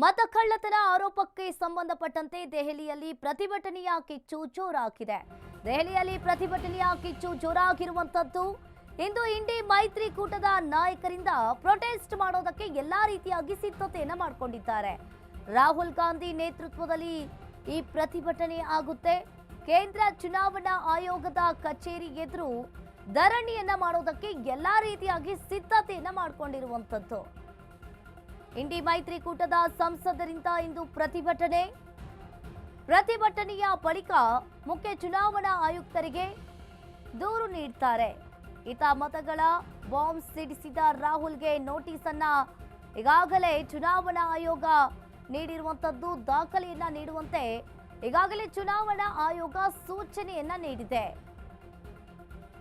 ಮತಕಳ್ಳತನ ಆರೋಪಕ್ಕೆ ಸಂಬಂಧಪಟ್ಟಂತೆ ದೆಹಲಿಯಲ್ಲಿ ಪ್ರತಿಭಟನೆಯ ಕಿಚ್ಚು ಜೋರಾಗಿದೆ. ದೆಹಲಿಯಲ್ಲಿ ಪ್ರತಿಭಟನೆಯ ಕಿಚ್ಚು ಜೋರಾಗಿರುವಂತದ್ದು ಇಂದು ಇಂಡಿ ಮೈತ್ರಿಕೂಟದ ನಾಯಕರಿಂದ ಪ್ರೊಟೆಸ್ಟ್ ಮಾಡೋದಕ್ಕೆ ಎಲ್ಲಾ ರೀತಿಯಾಗಿ ಸಿದ್ಧತೆಯನ್ನ ಮಾಡಿಕೊಂಡಿದ್ದಾರೆ. ರಾಹುಲ್ ಗಾಂಧಿ ನೇತೃತ್ವದಲ್ಲಿ ಈ ಪ್ರತಿಭಟನೆ ಆಗುತ್ತೆ. ಕೇಂದ್ರ ಚುನಾವಣಾ ಆಯೋಗದ ಕಚೇರಿ ಎದುರು ಧರಣಿಯನ್ನ ಮಾಡೋದಕ್ಕೆ ಎಲ್ಲಾ ರೀತಿಯಾಗಿ ಸಿದ್ಧತೆಯನ್ನ ಮಾಡಿಕೊಂಡಿರುವಂತದ್ದು. ಇಂಡಿ ಮೈತ್ರಿಕೂಟದ ಸಂಸದರಿಂದ ಇಂದು ಪ್ರತಿಭಟನೆಯ ಬಳಿಕ ಮುಖ್ಯ ಚುನಾವಣಾ ಆಯುಕ್ತರಿಗೆ ದೂರು ನೀಡುತ್ತಾರೆ. ಈತ ಮತಗಳ ಬಾಂಬ್ ಸಿಡಿಸಿದ ರಾಹುಲ್ಗೆ ನೋಟಿಸ್ ಅನ್ನ ಈಗಾಗಲೇ ಚುನಾವಣಾ ಆಯೋಗ ನೀಡಿರುವಂತದ್ದು. ದಾಖಲೆಯನ್ನ ನೀಡುವಂತೆ ಈಗಾಗಲೇ ಚುನಾವಣಾ ಆಯೋಗ ಸೂಚನೆಯನ್ನ ನೀಡಿದೆ.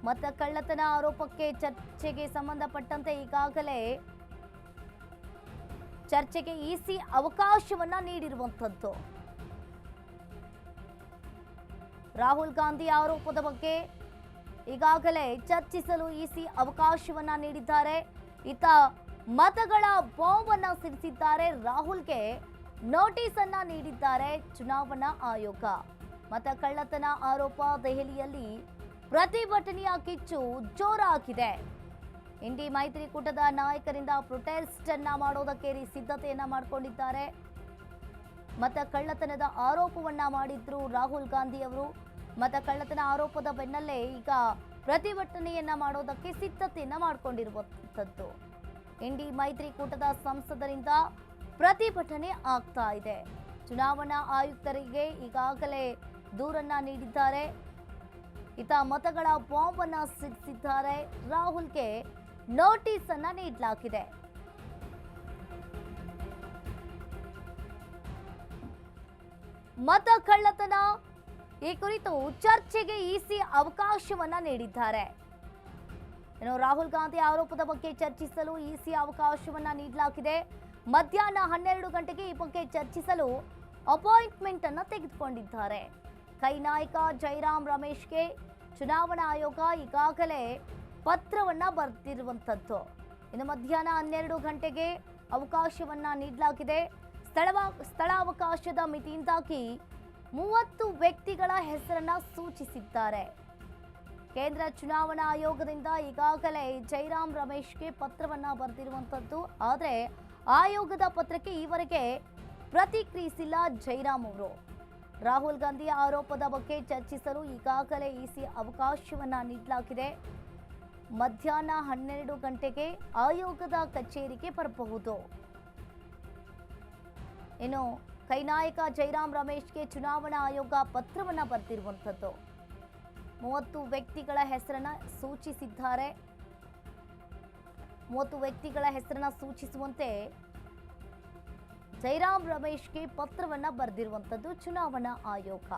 ಮತ ಕಳ್ಳತನ ಆರೋಪಕ್ಕೆ ಚರ್ಚೆಗೆ ಸಂಬಂಧಪಟ್ಟಂತೆ ಈಗಾಗಲೇ ಚರ್ಚೆಗೆ ಇಸಿ ಅವಕಾಶವನ್ನ ನೀಡಿರುವಂತದ್ದು. ರಾಹುಲ್ ಗಾಂಧಿ ಆರೋಪದ ಬಗ್ಗೆ ಈಗಾಗಲೇ ಚರ್ಚಿಸಲು ಇಸಿ ಅವಕಾಶವನ್ನ ನೀಡಿದ್ದಾರೆ. ಈತ ಮತಗಳ ಬಾಂಬ್ ಅನ್ನ ಸಿಡಿಸಿದ್ದಾರೆ. ರಾಹುಲ್ಗೆ ನೋಟಿಸ್ ಅನ್ನ ನೀಡಿದ್ದಾರೆ ಚುನಾವಣಾ ಆಯೋಗ. ಮತ ಕಳ್ಳತನ ಆರೋಪ ದೆಹಲಿಯಲ್ಲಿ ಪ್ರತಿಭಟನೆಯ ಕಿಚ್ಚು ಜೋರಾಗಿದೆ. ಇಂಡಿ ಮೈತ್ರಿಕೂಟದ ನಾಯಕರಿಂದ ಪ್ರೊಟೆಸ್ಟ್ ಅನ್ನ ಮಾಡೋದಕ್ಕೆ ಸಿದ್ಧತೆಯನ್ನ ಮಾಡಿಕೊಂಡಿದ್ದಾರೆ. ಮತ ಕಳ್ಳತನದ ಆರೋಪವನ್ನ ಮಾಡಿದ್ರು ರಾಹುಲ್ ಗಾಂಧಿ ಅವರು. ಮತ ಕಳ್ಳತನ ಆರೋಪದ ಬೆನ್ನಲ್ಲೇ ಈಗ ಪ್ರತಿಭಟನೆಯನ್ನ ಮಾಡೋದಕ್ಕೆ ಸಿದ್ಧತೆಯನ್ನ ಮಾಡಿಕೊಂಡಿರುವಂತದ್ದು. ಇಂಡಿ ಮೈತ್ರಿಕೂಟದ ಸಂಸದರಿಂದ ಪ್ರತಿಭಟನೆ ಆಗ್ತಾ ಇದೆ. ಚುನಾವಣಾ ಆಯುಕ್ತರಿಗೆ ಈಗಾಗಲೇ ದೂರನ್ನ ನೀಡಿದ್ದಾರೆ. ಈತ ಮತಗಳ ಬಾಂಬ್ ಅನ್ನ ಸಿಡಿಸಿದ್ದಾರೆ. ರಾಹುಲ್ಗೆ ನೋಟಿಸ್ ಅನ್ನ ನೀಡಲಾಗಿದೆ. ಮತ ಕಳ್ಳತನ ಈ ಕುರಿತು ಚರ್ಚೆಗೆ ಇಸಿ ಅವಕಾಶವನ್ನ ನೀಡಿದ್ದಾರೆ. ರಾಹುಲ್ ಗಾಂಧಿ ಆರೋಪದ ಬಗ್ಗೆ ಚರ್ಚಿಸಲು ಇಸಿ ಅವಕಾಶವನ್ನ ನೀಡಲಾಗಿದೆ. ಮಧ್ಯಾಹ್ನ 12 ಗಂಟೆಗೆ ಈ ಬಗ್ಗೆ ಚರ್ಚಿಸಲು ಅಪಾಯಿಂಟ್ಮೆಂಟ್ ಅನ್ನ ತೆಗೆದುಕೊಂಡಿದ್ದಾರೆ. ಕೈ ನಾಯಕ ಜೈರಾಮ್ ರಮೇಶ್ಗೆ ಚುನಾವಣಾ ಆಯೋಗ ಈಗಾಗಲೇ ಪತ್ರವನ್ನ ಬರೆದಿರುವಂತದ್ದು. ಇನ್ನು ಮಧ್ಯಾಹ್ನ 12 ಗಂಟೆಗೆ ಅವಕಾಶವನ್ನ ನೀಡಲಾಗಿದೆ. ಸ್ಥಳಾವಕಾಶದ ಮಿತಿಯಿಂದಾಗಿ 30 ವ್ಯಕ್ತಿಗಳ ಹೆಸರನ್ನ ಸೂಚಿಸಿದ್ದಾರೆ. ಕೇಂದ್ರ ಚುನಾವಣಾ ಆಯೋಗದಿಂದ ಈಗಾಗಲೇ ಜೈರಾಮ್ ರಮೇಶ್ಗೆ ಪತ್ರವನ್ನ ಬರೆದಿರುವಂತದ್ದು. ಆದರೆ ಆಯೋಗದ ಪತ್ರಕ್ಕೆ ಈವರೆಗೆ ಪ್ರತಿಕ್ರಿಯಿಸಿಲ್ಲ ಜೈರಾಮ್ ಅವರು. ರಾಹುಲ್ ಗಾಂಧಿ ಆರೋಪದ ಬಗ್ಗೆ ಚರ್ಚಿಸಲು ಈಗಾಗಲೇ ಇಸಿ ಅವಕಾಶವನ್ನ ನೀಡಲಾಗಿದೆ. ಮಧ್ಯಾಹ್ನ 12 ಗಂಟೆಗೆ ಆಯೋಗದ ಕಚೇರಿಗೆ ಬರಬಹುದು. ಇನ್ನು ಕೈ ನಾಯಕ ಜೈರಾಮ್ ರಮೇಶ್ಗೆ ಚುನಾವಣಾ ಆಯೋಗ ಪತ್ರವನ್ನ ಬರೆದಿರುವಂತದ್ದು. 30 ವ್ಯಕ್ತಿಗಳ ಹೆಸರನ್ನ ಸೂಚಿಸಿದ್ದಾರೆ. 30 ವ್ಯಕ್ತಿಗಳ ಹೆಸರನ್ನ ಸೂಚಿಸುವಂತೆ ಜೈರಾಮ್ ರಮೇಶ್ಗೆ ಪತ್ರವನ್ನ ಬರೆದಿರುವಂತದ್ದು ಚುನಾವಣಾ ಆಯೋಗ.